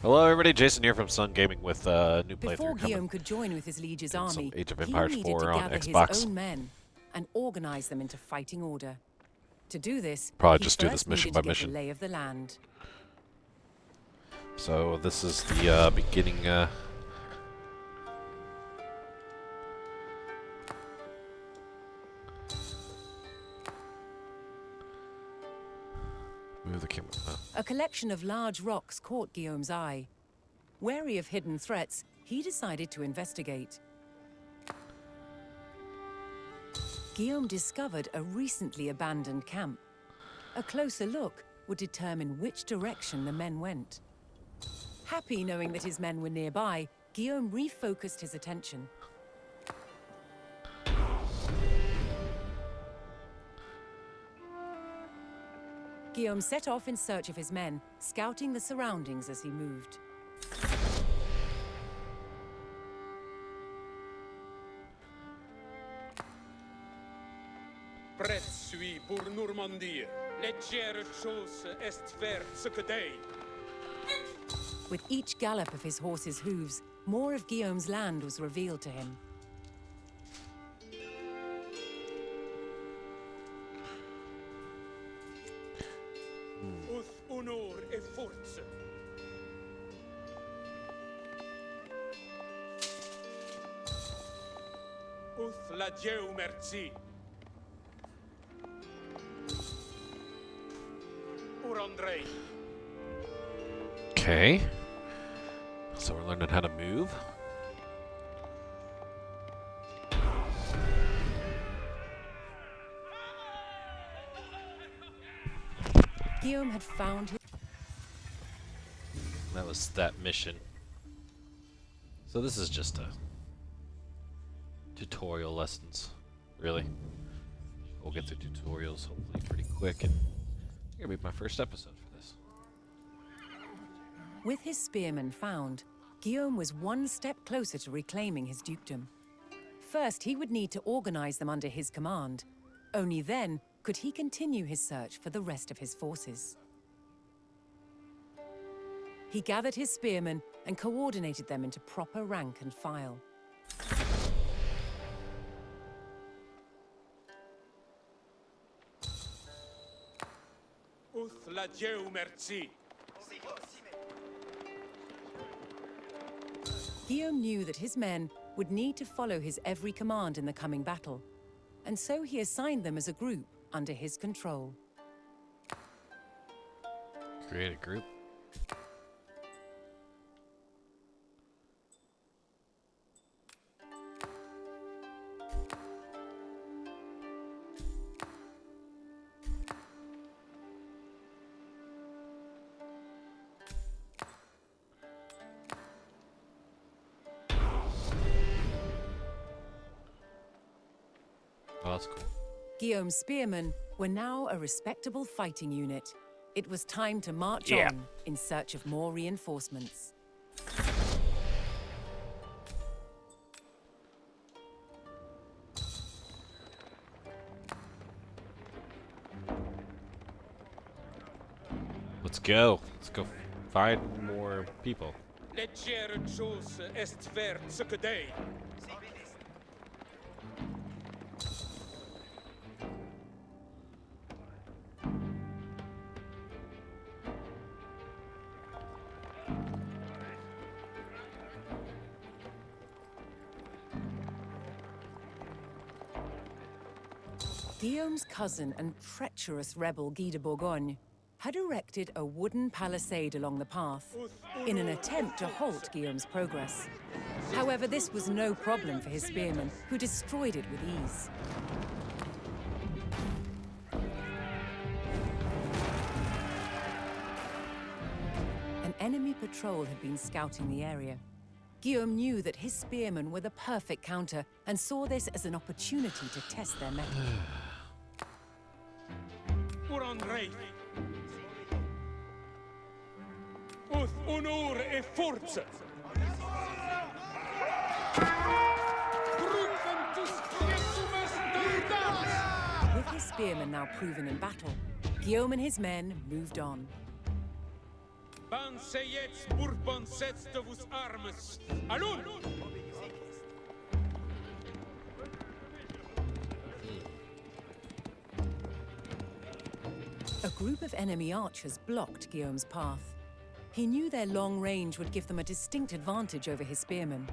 Hello, everybody. Jason here from Sun Gaming with a new Before playthrough coming Guillaume could join with his liege's in some army, Age of he Empires needed 4 to on gather his Xbox. own men and organize them into fighting order. To do this, Probably he just do this first mission needed by to get mission. the lay of the land. So this is the beginning. Move the camera. A collection of large rocks caught Guillaume's eye. Wary of hidden threats, he decided to investigate. Guillaume discovered a recently abandoned camp. A closer look would determine which direction the men went. Happy knowing that his men were nearby, Guillaume refocused his attention. Guillaume set off in search of his men, scouting the surroundings as he moved. Prêt suis pour Normandie. Légère chose est faire ce que day. With each gallop of his horse's hooves, more of Guillaume's land was revealed to him. Uth honor et force. Uth la Dieu merci. Pour André. Okay. So we're learning how to move. Guillaume had found his... That was that mission. So this is just a tutorial lessons, really. We'll get through tutorials hopefully pretty quick, and it's gonna be my first episode for this. With his spearmen found, Guillaume was one step closer to reclaiming his dukedom. First, he would need to organize them under his command. Only then could he continue his search for the rest of his forces. He gathered his spearmen and coordinated them into proper rank and file. Uth la Dieu merci. Guillaume knew that his men would need to follow his every command in the coming battle, and so he assigned them as a group under his control. Create a group. Oh, that's cool. Guillaume's spearmen were now a respectable fighting unit. It was time to march Yeah. on in search of more reinforcements. Let's go. Let's go find more people. Légère chose est faire ce que day. Guillaume's cousin and treacherous rebel Guy de Bourgogne had erected a wooden palisade along the path in an attempt to halt Guillaume's progress. However, this was no problem for his spearmen, who destroyed it with ease. An enemy patrol had been scouting the area. Guillaume knew that his spearmen were the perfect counter and saw this as an opportunity to test their mettle. Pour André. Uth honor et force. With his spearmen now proven in battle, Guillaume and his men moved on. Banseyets bourbonsets de vos armes. Allons! A group of enemy archers blocked Guillaume's path. He knew their long range would give them a distinct advantage over his spearmen.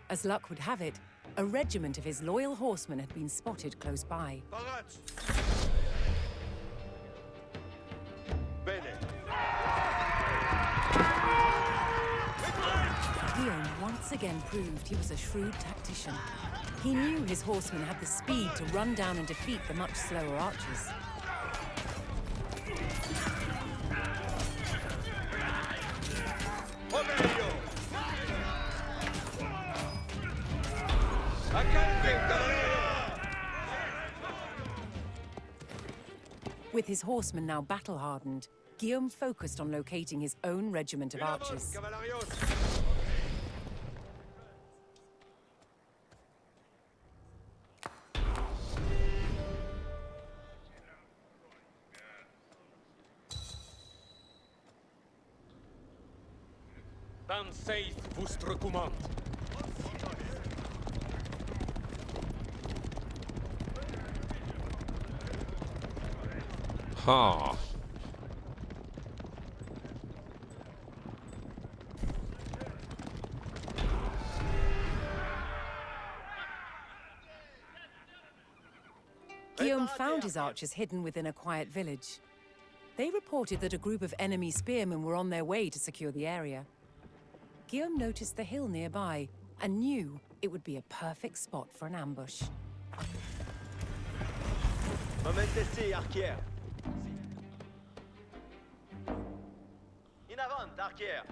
As luck would have it, a regiment of his loyal horsemen had been spotted close by. Parats! Bene. Guillaume once again proved he was a shrewd tactician. He knew his horsemen had the speed to run down and defeat the much slower archers. With his horsemen now battle-hardened, Guillaume focused on locating his own regiment of archers. Dan saith vostre commande. Huh. Guillaume found his archers hidden within a quiet village. They reported that a group of enemy spearmen were on their way to secure the area. Guillaume noticed the hill nearby and knew it would be a perfect spot for an ambush. Momentesi, arquière. In avant, arquière.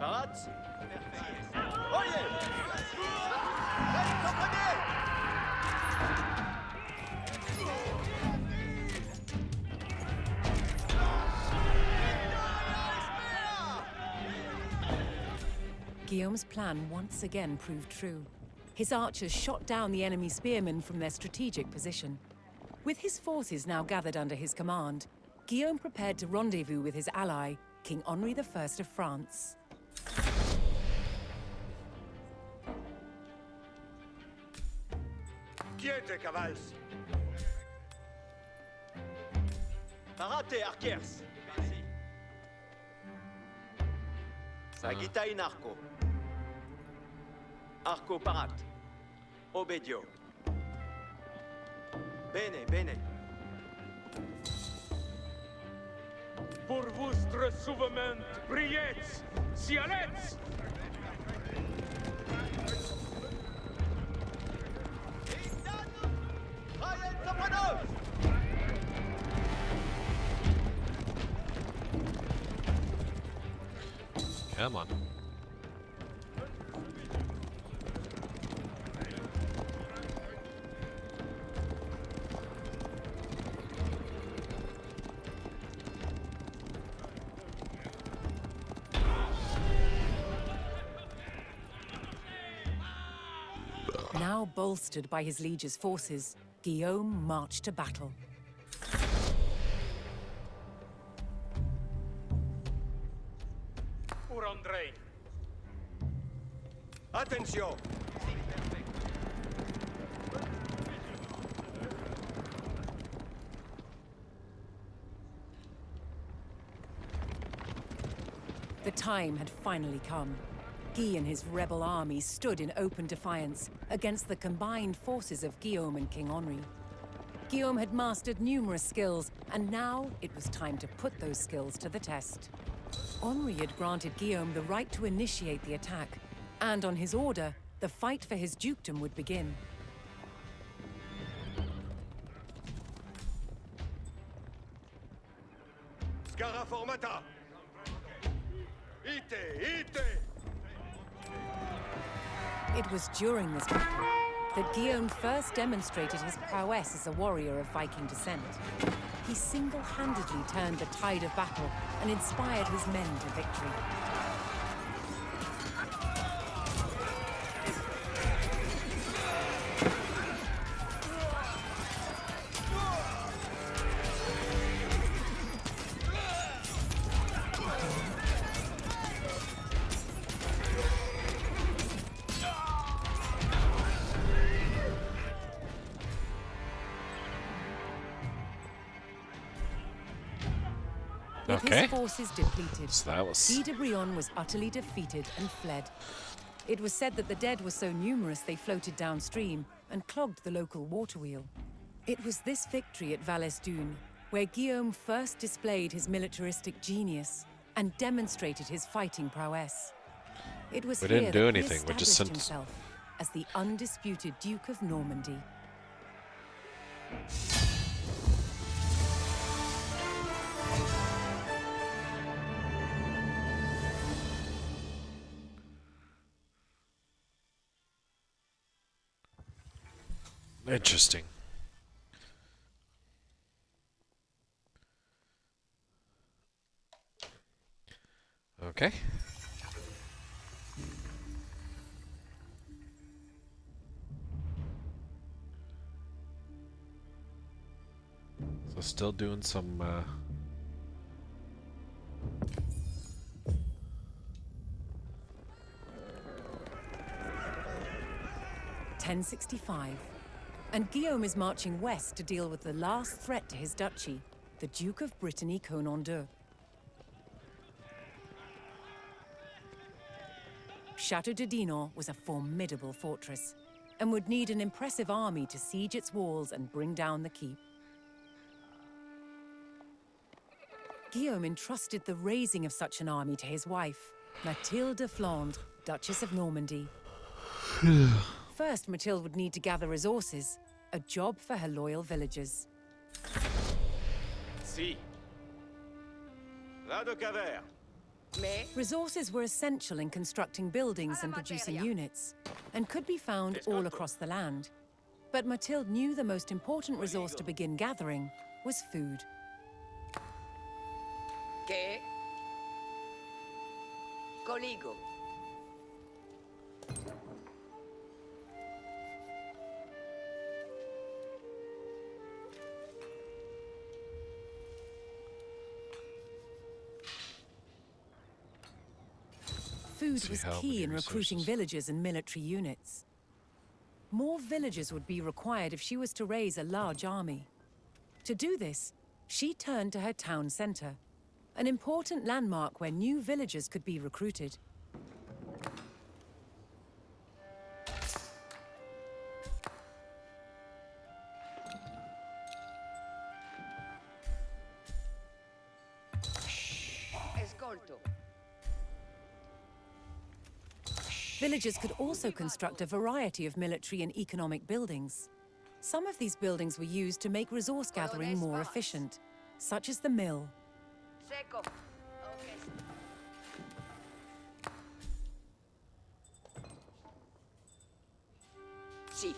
Parats? Oye! Comprenez! Guillaume's plan once again proved true. His archers shot down the enemy spearmen from their strategic position. With his forces now gathered under his command, Guillaume prepared to rendezvous with his ally, King Henri I of France. Quiete, cavals! Parate, arquers! Sagita in arco. Arco parat. Obedio. Bene, bene. Pour vostre souverainement, priez, si allez! Come on. Now bolstered by his liege's forces, Guillaume marched to battle. Pour André. Attention! The time had finally come. Guy and his rebel army stood in open defiance against the combined forces of Guillaume and King Henri. Guillaume had mastered numerous skills, and now it was time to put those skills to the test. Henri had granted Guillaume the right to initiate the attack, and on his order, the fight for his dukedom would begin. Scara formata! Ite, ite! It was during this battle that Guillaume first demonstrated his prowess as a warrior of Viking descent. he single-handedly turned the tide of battle and inspired his men to victory. With Okay. his forces depleted, So that was... Guy de Brion was utterly defeated and fled. It was said that the dead were so numerous they floated downstream and clogged the local water wheel. It was this victory at Valesdune where Guillaume first displayed his militaristic genius and demonstrated his fighting prowess. It was We here didn't do that he anything, we just established sent- himself as the undisputed Duke of Normandy. Interesting. Okay. So still doing some 1065. And Guillaume is marching west to deal with the last threat to his duchy, the Duke of Brittany Conan II. Chateau de Dinan was a formidable fortress and would need an impressive army to siege its walls and bring down the keep. Guillaume entrusted the raising of such an army to his wife, Mathilde de Flandre, Duchess of Normandy. First, Mathilde would need to gather resources, a job for her loyal villagers. Si. Va de Caver. Resources were essential in constructing buildings and producing units, and could be found all across the land. But Mathilde knew the most important resource to begin gathering was food. ¿Qué? Coligo. Food See was how key many in recruiting resources. villagers and military units. More villagers would be required if she was to raise a large army. To do this, she turned to her town center, an important landmark where new villagers could be recruited. Escolto. Villagers could also construct a variety of military and economic buildings. Some of these buildings were used to make resource gathering more efficient, such as the mill. Seco. Okay. Si.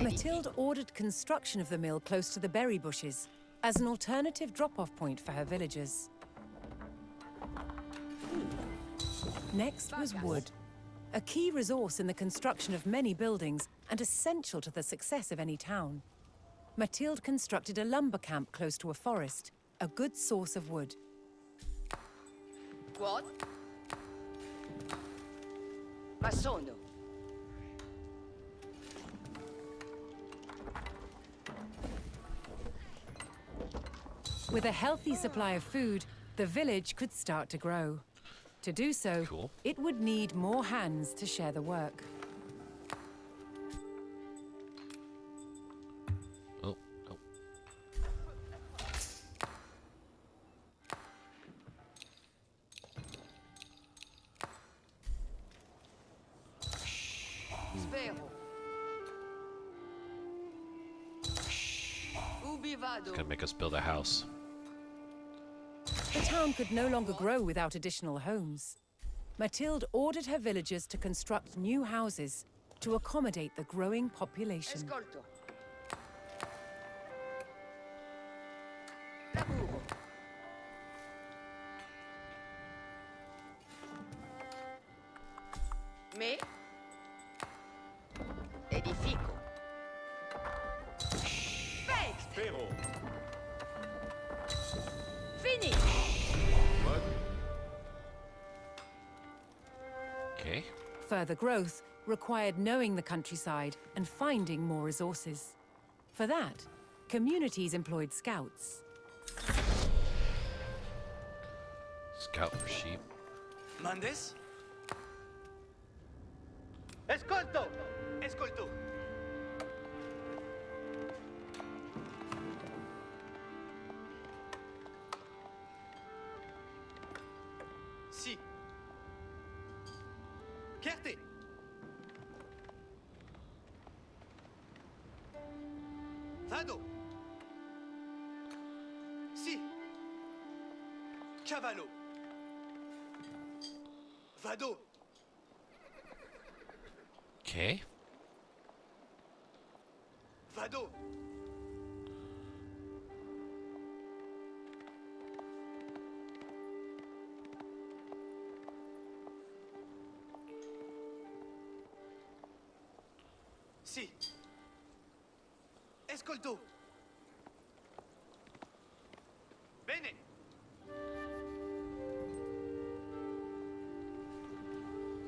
Mathilde ordered construction of the mill close to the berry bushes as an alternative drop-off point for her villagers. Next was wood, a key resource in the construction of many buildings and essential to the success of any town. Mathilde constructed a lumber camp close to a forest, a good source of wood. What? Ma sono. With a healthy supply of food, the village could start to grow. To do so, Cool. it would need more hands to share the work. Oh, oh. Spero. Ubi vado? Gonna make us build a house. The town could no longer grow without additional homes. Mathilde ordered her villagers to construct new houses to accommodate the growing population. Escolto. Laburo. Me? Edifico. Fake. Spero. Fini. What? Okay. Further growth required knowing the countryside and finding more resources. For that, communities employed scouts. Scout for sheep. Mandes? Escolto! Escolto! Si. Chierte! Vado! Si. Cavallo! Vado! Okay. Vado! Si. Escolto! Bene!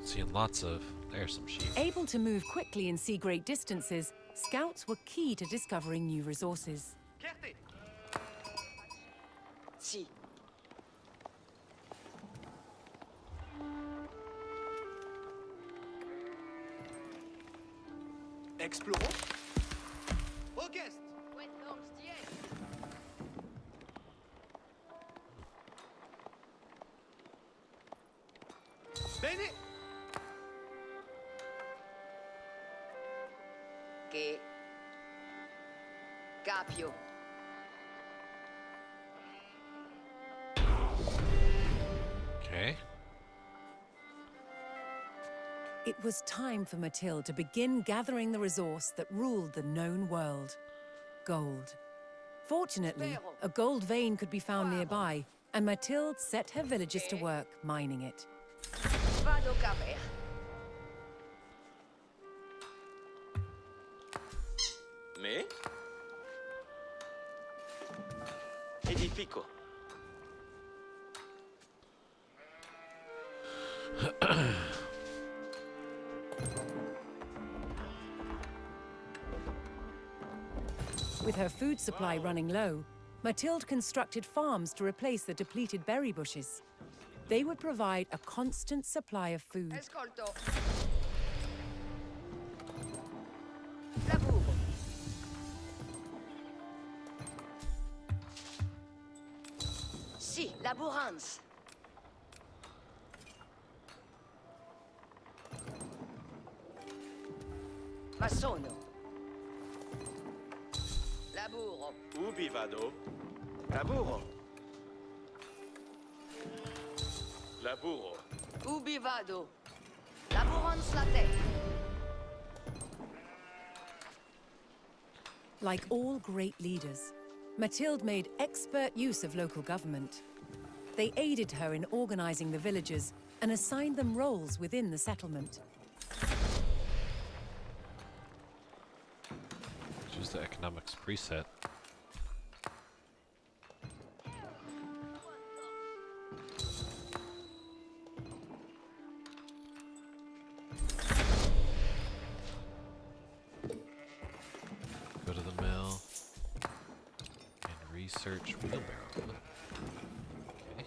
Seeing lots of. There's some sheep. Able to move quickly and see great distances, scouts were key to discovering new resources. Chierte! Si. Explorons! Auguste! Bene! Che? Capio. Okay. It was time for Mathilde to begin gathering the resource that ruled the known world: gold. Fortunately, a gold vein could be found nearby, and Mathilde set her villagers to work mining it. Vado caver. Me? Edifico. With her food supply running low, Mathilde constructed farms to replace the depleted berry bushes. They would provide a constant supply of food. Ascolto. Laburo. Si, laburance. Ma sono. Laburo. Ubi vado? Laburo. Laburo. Ubi vado. Laburance la terre. Like all great leaders, Mathilde made expert use of local government. They aided her in organizing the villagers and assigned them roles within the settlement. Choose the economics preset. Go to the mill and research wheelbarrow. Okay.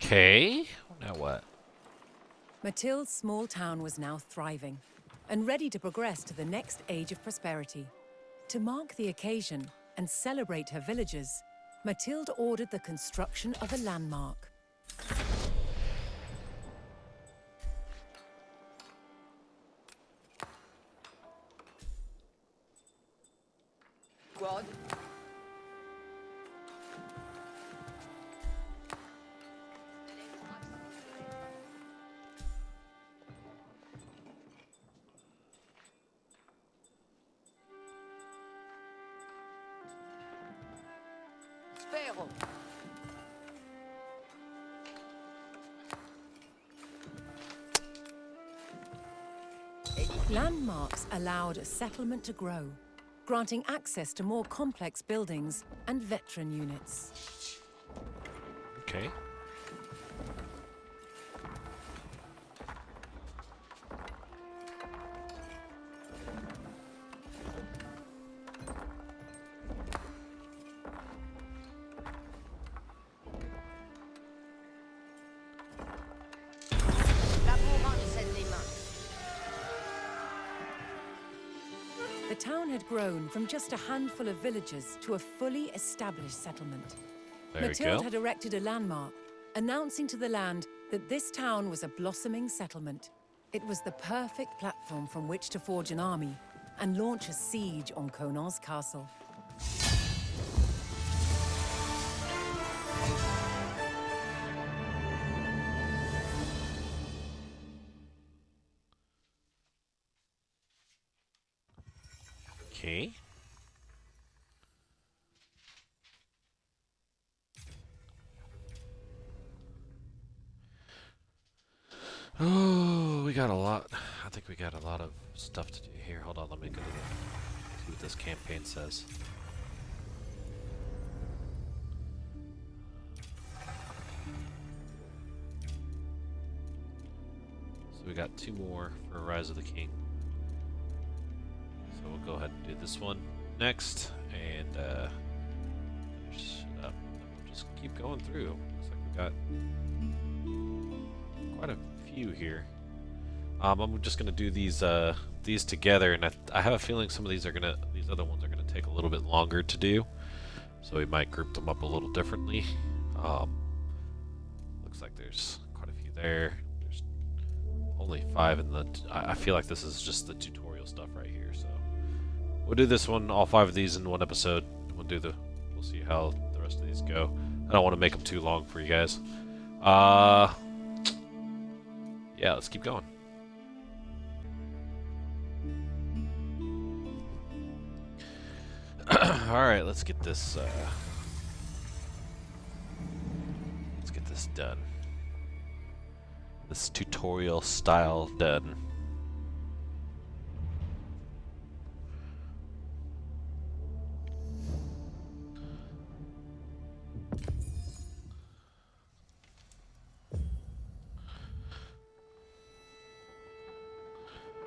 Okay. Now what? Mathilde's small town was now thriving and ready to progress to the next age of prosperity. To mark the occasion and celebrate her villagers, Mathilde ordered the construction of a landmark. Quad. Vero. Landmarks allowed a settlement to grow, granting access to more complex buildings and veteran units. Okay. La Bourronne cède les mains. The town had grown from just a handful of villagers to a fully established settlement. There we Mathilde go. had erected a landmark, announcing to the land that this town was a blossoming settlement. It was the perfect platform from which to forge an army and launch a siege on Conan's castle. Okay. Oh, we got a lot. I think we got a lot of stuff to do here. Hold on, let me go to see what this campaign says. So we got 2 more for Rise of the King. So we'll go ahead and do this one next, and finish it up. And we'll just keep going through. Looks like we got quite a few here. I'm just gonna do these together, and I have a feeling some of these other ones are gonna take a little bit longer to do. So we might group them up a little differently. Looks like there's quite a few there. There's only 5 in the. I feel like this is just the tutorial stuff right here. So we'll do this one, all 5 of these in one episode. We'll see how the rest of these go. I don't want to make them too long for you guys. Yeah, let's keep going. Alright, let's get this done. This tutorial style done.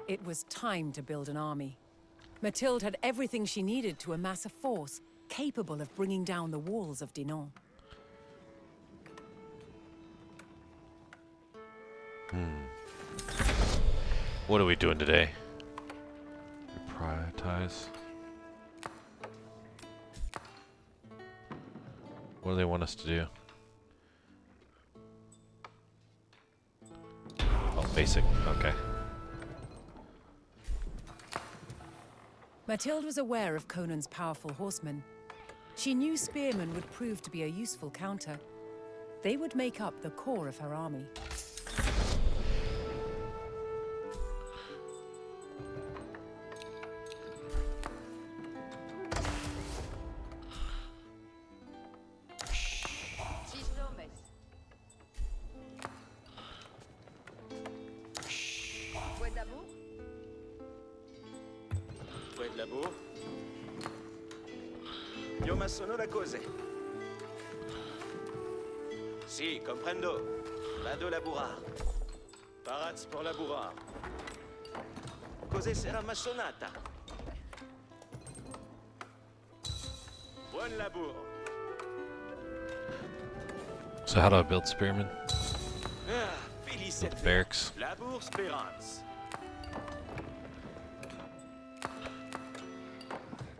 It was time to build an army. Mathilde had everything she needed to amass a force capable of bringing down the walls of Dinan. What are we doing today? Prioritize. What do they want us to do? Oh, basic. Okay. Mathilde was aware of Conan's powerful horsemen. She knew spearmen would prove to be a useful counter. They would make up the core of her army. Six hommes. Fouet d'amour. Fouet de labour. Io ma sono da cose. Si, comprendo. Vado laburar. Paraz pour laburar. Cose sarà massonata. Buon laburo. So how do I build spearmen? Ah, Build Félicette. the barracks. Labour Spérance.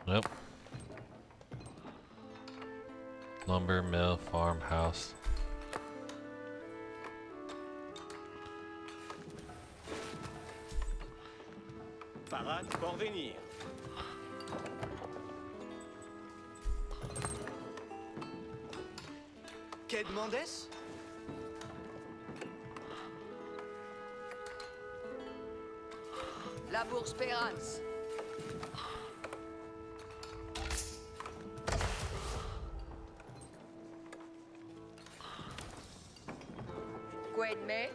Nope. Lumber, mill, farmhouse. Parade pour venir. Que demandes? Labour Spérance. Wait, me?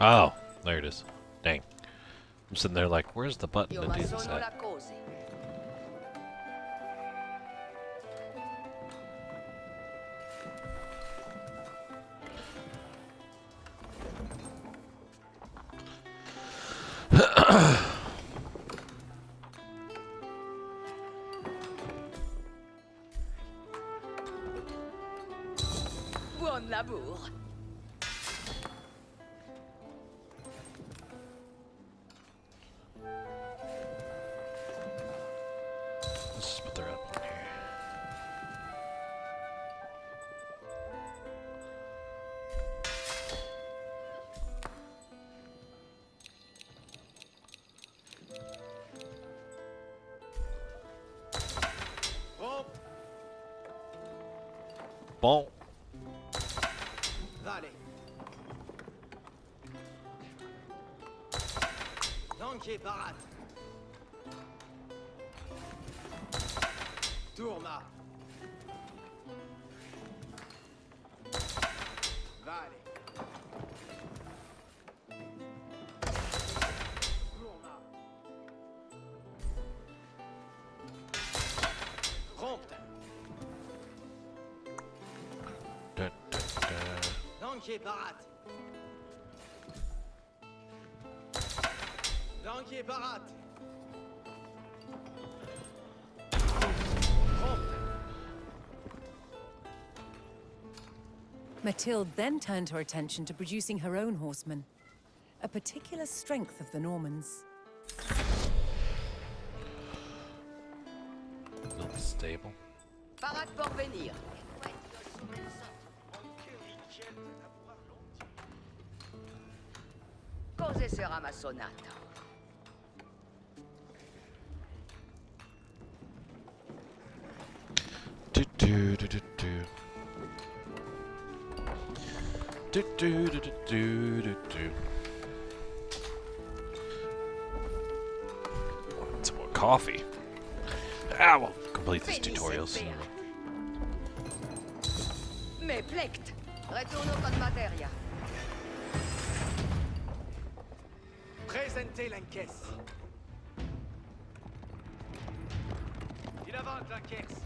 Oh, there it is. Dang. I'm sitting there like, where's the button Io to ma do this sono la at? cose. Buon lavoro. Let's just put the up on here. Bon, Bon. vale. Danke, parat. Tourma. Vale. Tourma. Prompte. Da, da, da. Danke, parat. Danke, parat. Prompte. Mathilde then turned her attention to producing her own horsemen, a particular strength of the Normans. Build the stable. Parat pour venir. Cose sera ma sonata. Do do do do do. Do do do do do do do. Some more coffee. Ah, we'll complete this tutorial soon. Me plect. Retourno con materia. Presentez l'encaisse. Il avance l'encaisse.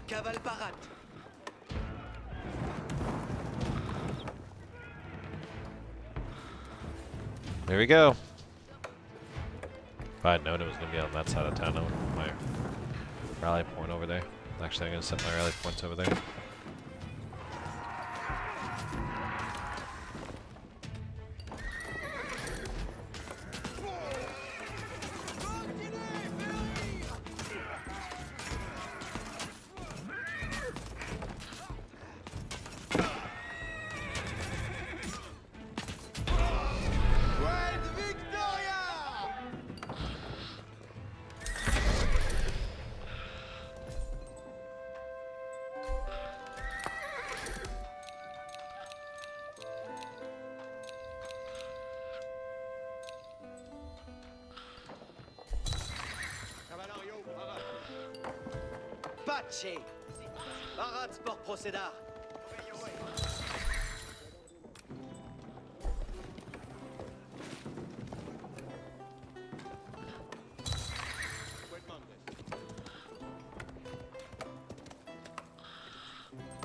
Cavale parat. There we go. If I had known it was going to be on that side of town, I would put my rally point over there. Actually, I'm going to set my rally points over there. Cavalario parat. Pace. Parat sport procédar.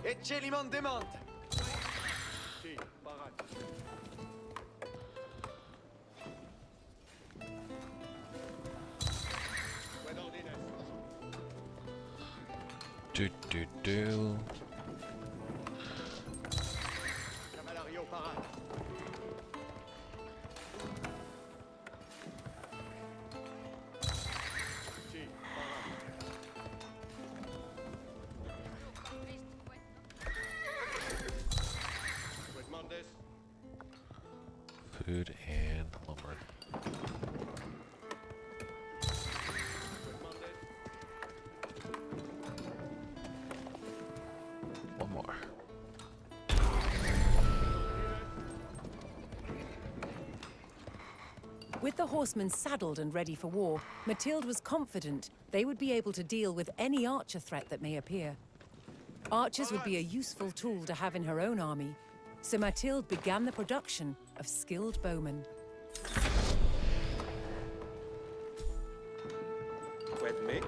Ecce limon demande. Si, parat. Do do do. Cavalario parat. Si, parat. Quid mondes? Food and lumber. Quid mondes? more. With the horsemen saddled and ready for war, Mathilde was confident they would be able to deal with any archer threat that may appear. Archers would be a useful tool to have in her own army, so Mathilde began the production of skilled bowmen. With me?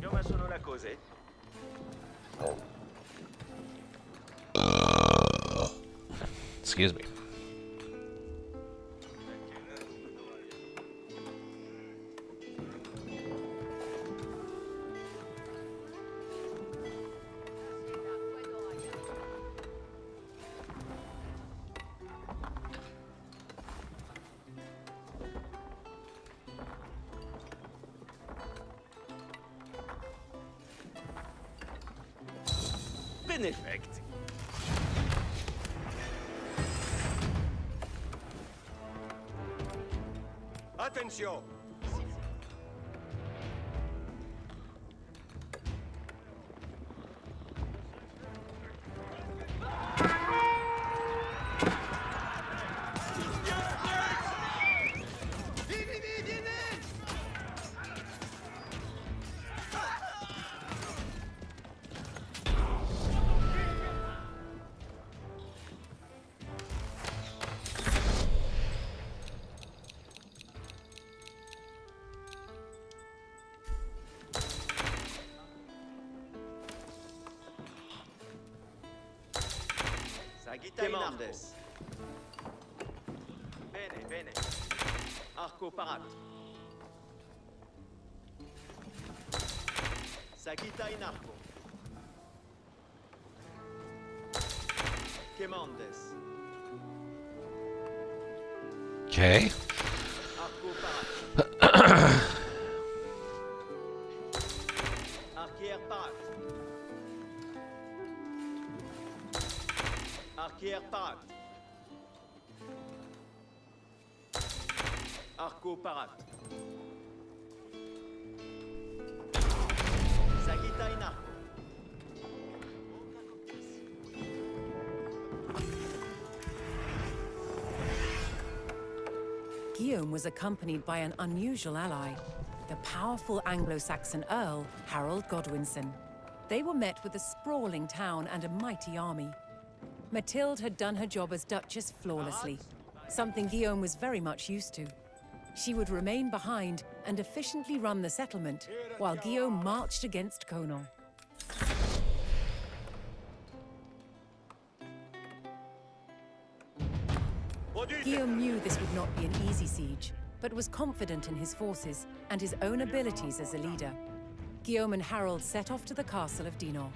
Come sono le cose? Excuse me. Beneffect. Attention! Sagitta in arco. Bene, bene. Arco parat. Sagitta in arco. Quemandes. Okay. Arco parat. Arquière parat. Arquière parat. Arco parat. Sagitta in arco. Guillaume was accompanied by an unusual ally, the powerful Anglo-Saxon Earl, Harold Godwinson. They were met with a sprawling town and a mighty army. Mathilde had done her job as Duchess flawlessly, something Guillaume was very much used to. She would remain behind and efficiently run the settlement, while Guillaume marched against Conan. Guillaume knew this would not be an easy siege, but was confident in his forces and his own abilities as a leader. Guillaume and Harold set off to the castle of Dinan.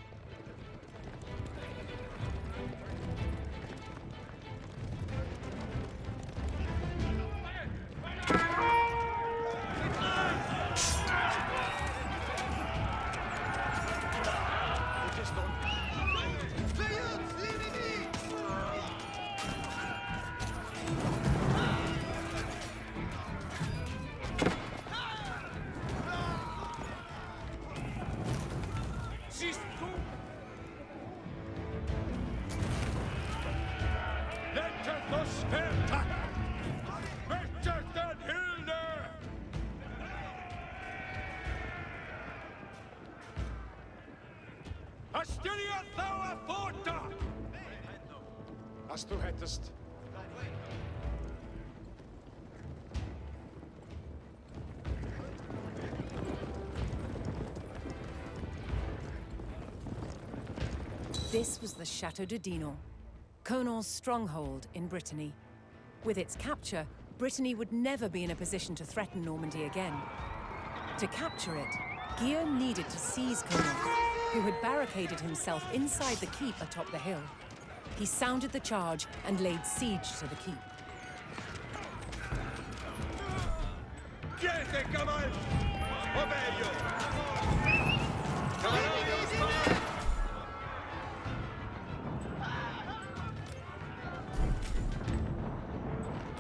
As du hättest. This was the Château de Dinan, Conan's stronghold in Brittany. With its capture, Brittany would never be in a position to threaten Normandy again. To capture it, Guillaume needed to seize Conan, who had barricaded himself inside the keep atop the hill. He sounded the charge and laid siege to the keep. Chiese, caval! Obeglio! Cavallo!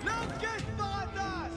L'enquête paradas!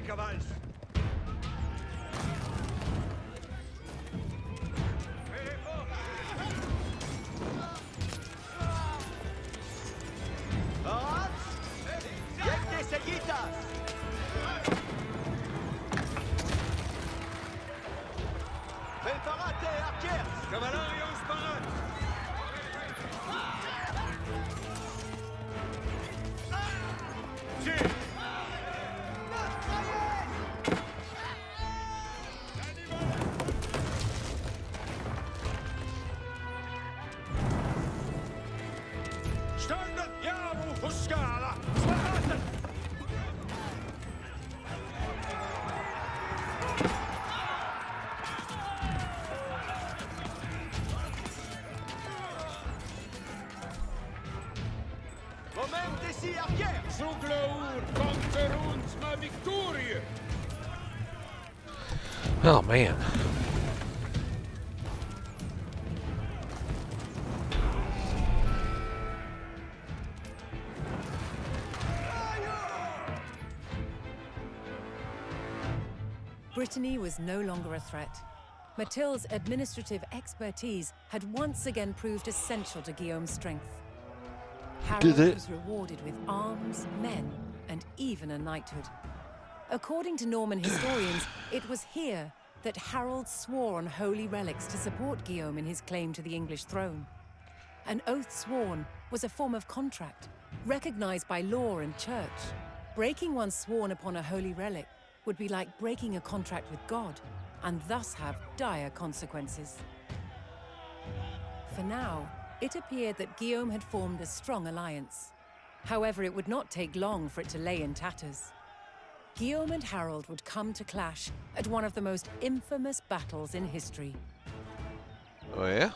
cavals. Arats! Jekte seguitas! Preparate archers! Cavalarios barat! Sì! Stand javu huskala! Sparate! Momentesi archers! Zuglaur conter uns ma victorie! Oh man. Brittany was no longer a threat. Mathilde's administrative expertise had once again proved essential to Guillaume's strength. Harold it? was rewarded with arms, men, and even a knighthood. According to Norman historians, it was here that Harold swore on holy relics to support Guillaume in his claim to the English throne. An oath sworn was a form of contract, recognized by law and church. Breaking one sworn upon a holy relic would be like breaking a contract with God, and thus have dire consequences. For now, it appeared that Guillaume had formed a strong alliance. However, it would not take long for it to lay in tatters. Guillaume and Harold would come to clash at one of the most infamous battles in history. Oh yeah?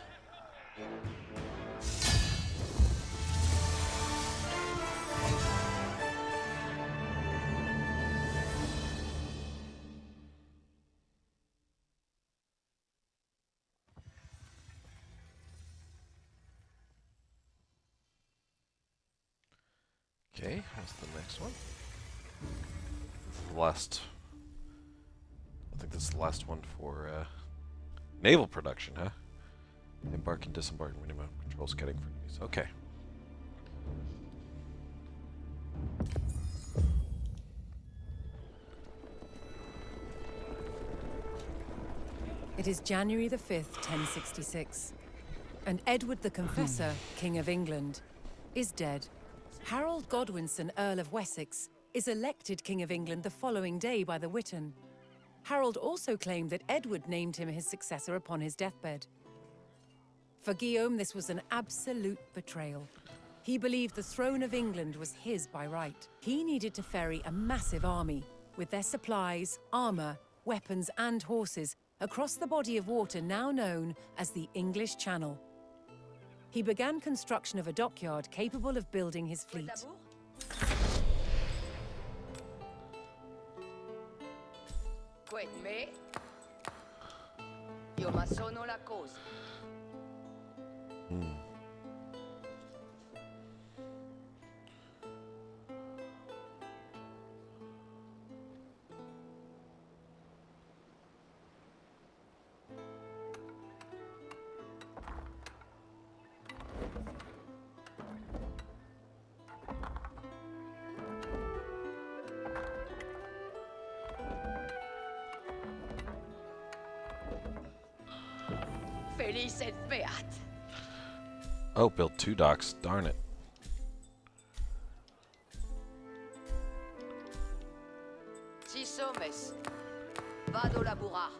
Okay, what's the next one? This is the last. I think this is the last one for naval production, huh? Embark and disembark minimum control scouting for enemies. Okay. It is January the 5th, 1066. And Edward the Confessor, King of England, is dead. Harold Godwinson, Earl of Wessex, is elected King of England the following day by the Witan. Harold also claimed that Edward named him his successor upon his deathbed. For Guillaume, this was an absolute betrayal. He believed the throne of England was his by right. He needed to ferry a massive army, with their supplies, armor, weapons, and horses, across the body of water now known as the English Channel. He began construction of a dockyard capable of building his fleet. Quet me? Io ma sono la cosa. Felice et beat. Oh, build 2 docks. Darn it. Si somes. Vado laborar.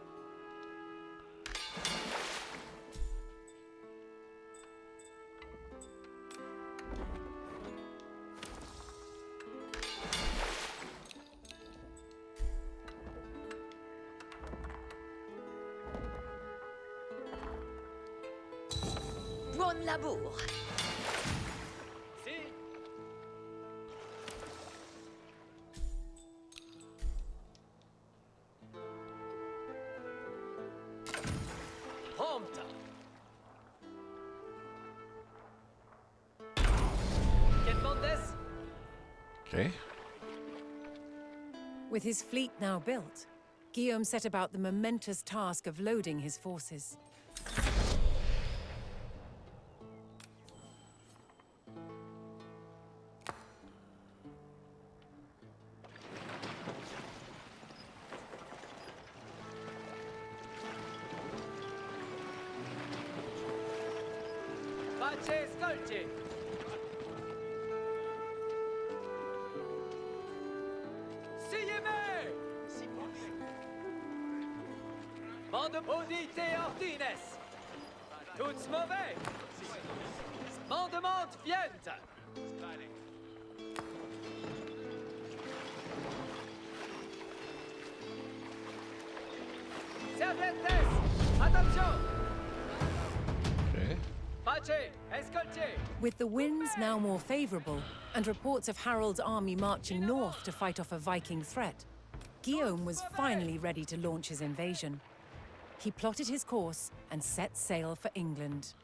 Buon labour. Prompta! Okay. With his fleet now built, Guillaume set about the momentous task of loading his forces. Pace scolti! Sieme! Mande audite ordines! Tuts mauvais! Mandement vient! Serviettes! Attention! Okay. Pace, escolti! With the winds now more favorable, and reports of Harold's army marching north to fight off a Viking threat, Guillaume was finally ready to launch his invasion. He plotted his course and set sail for England.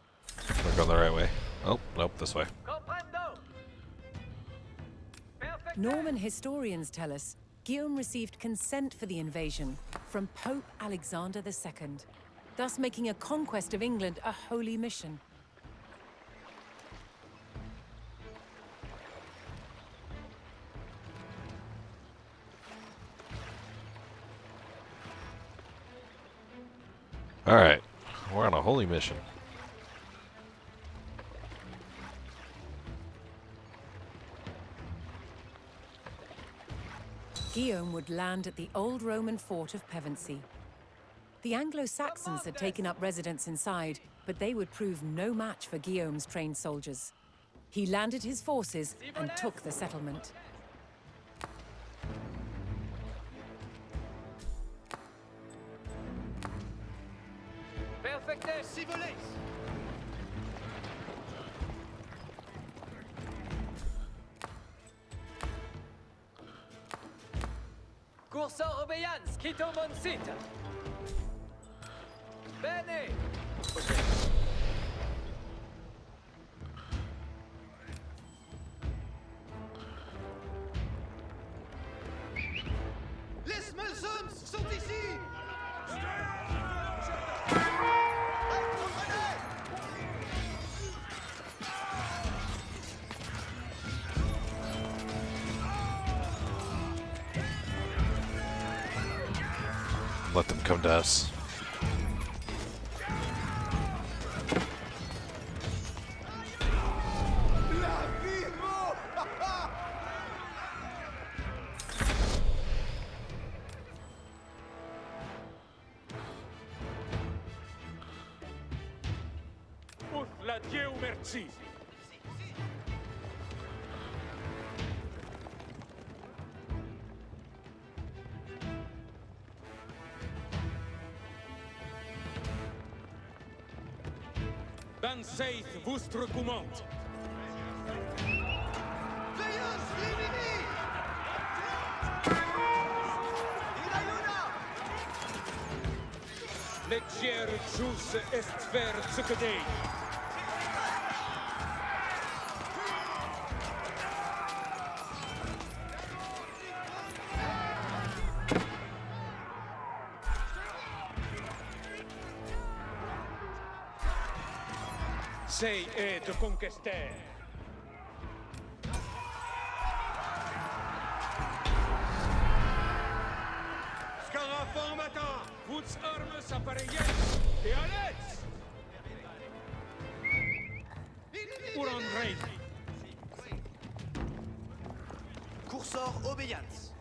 We're going the right way. Oh, nope, this way. Comprendo! Perfect! Norman historians tell us Guillaume received consent for the invasion from Pope Alexander II, thus making a conquest of England a holy mission. Alright, we're on a holy mission. Guillaume would land at the old Roman fort of Pevensey. The Anglo-Saxons had taken up residence inside, but they would prove no match for Guillaume's trained soldiers. He landed his forces and took the settlement. Perfecte! Si voleis! Cursor obéissance, quitto mon site! Bene! Les Malsons sont ici! Let them come to us. La vivo! Uth la Dieu merci. Dan seith vostre commande. Veillance Rimini! In ayuna! Leger jus est ver succedei. Sei et conquester. Scarafon matin, vous armes appareillées et à l'aide. Pour André. Cursor obéissance!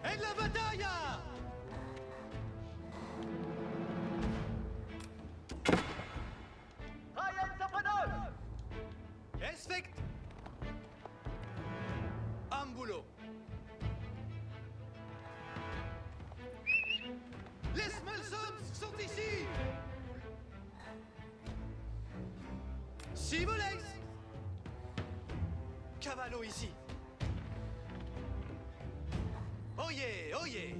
En la bataille! Ryan Sapados! Esfect! Ambulo! Les Malsons sont ici! Si voleis! Cavallo ici! Oyez, oyez!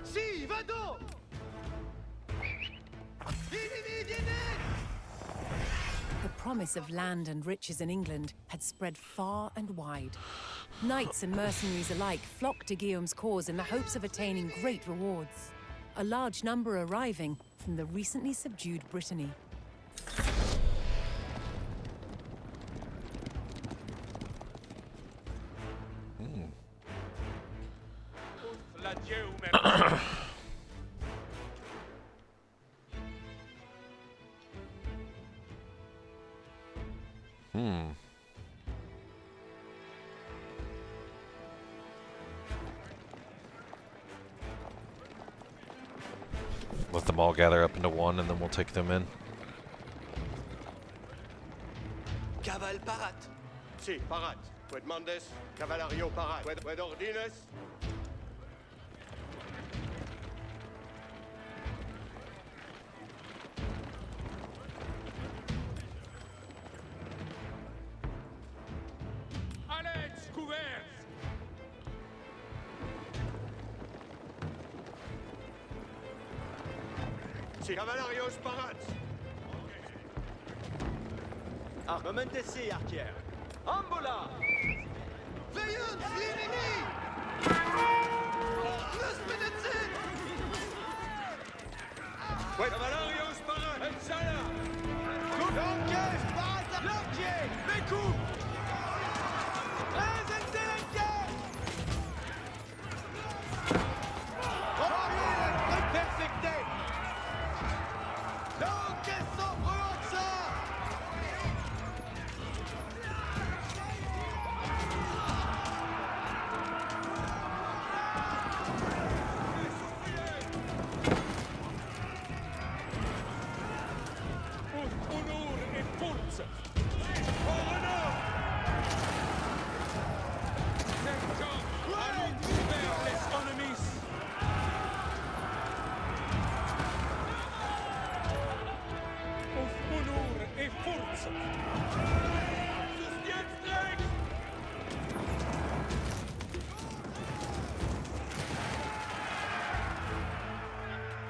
Si, vado! Vieni, vieni! promise of land and riches in England had spread far and wide. Knights and mercenaries alike flocked to Guillaume's cause in the hopes of attaining great rewards, a large number arriving from the recently subdued Brittany. Let them all gather up into one, and then we'll take them in. Caval parat. Si, parat. Quid mandes, cavalario parat. Quid ordines? Allez, couverts! Si, cavalarios parat. Armamentesi, arquière. Ambola! Veillons, l'ennemi! Nos menacés! Quid cavalarios parat. Ensala! L'enquête! Parat! L'enquête! Les coups! Présentez l'enquête! Revenez! Perfecté! L'enquête sans Provença! Honor et force! Honor! Allons vers les ennemis! Honor et force! Sostiens-les!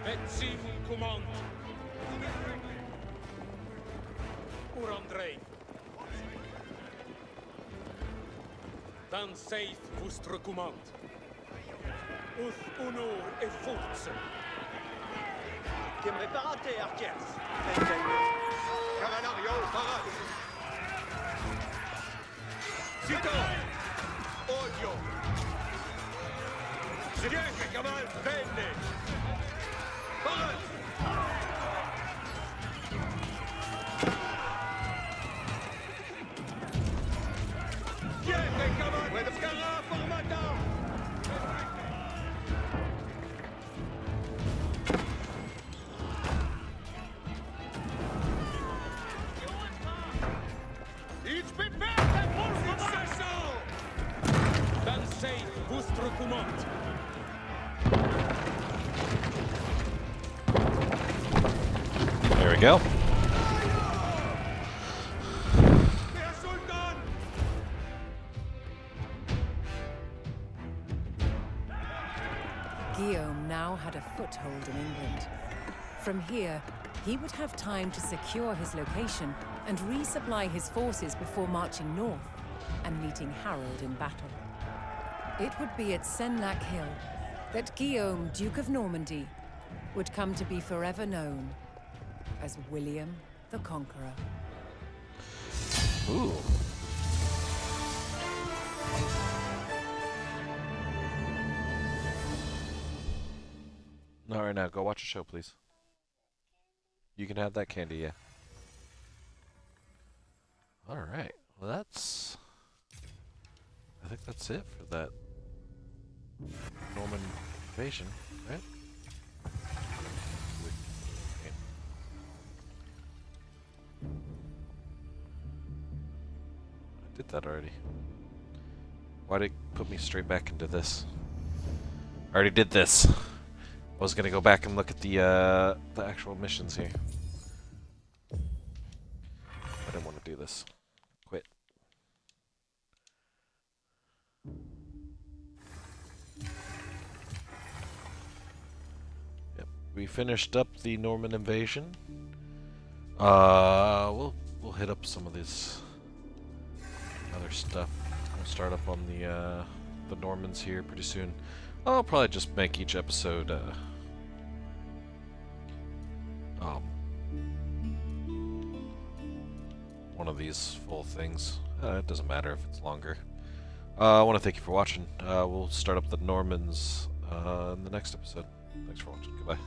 Faites-y mon commande! Pour Andrei. Dan seid vostre commande. Us honor et force. Que me parate, arquiers. Cavalario parat. Sito. Odio. Siete caval bene. Parat. Siete caval. Scara formata. Ich bin fertig, Successo! Dan seid vostre commande. There we go. Der Sultan! Guillaume now had a foothold in England. From here, he would have time to secure his location and resupply his forces before marching north and meeting Harold in battle. It would be at Senlac Hill that Guillaume, Duke of Normandy, would come to be forever known as William the Conqueror. Ooh. All right, now go watch a show, please. You can have that candy, yeah. All right. Well, I think that's it for that Norman invasion, right? I did that already. Why'd it put me straight back into this? I already did this. I was gonna go back and look at the actual missions here. I didn't want to do this. Quit. Yep, we finished up the Norman invasion. We'll hit up some of these other stuff. We'll start up on the Normans here pretty soon. I'll probably just make each episode one of these full things. It doesn't matter if it's longer. I want to thank you for watching. We'll start up the Normans in the next episode. Thanks for watching. Goodbye.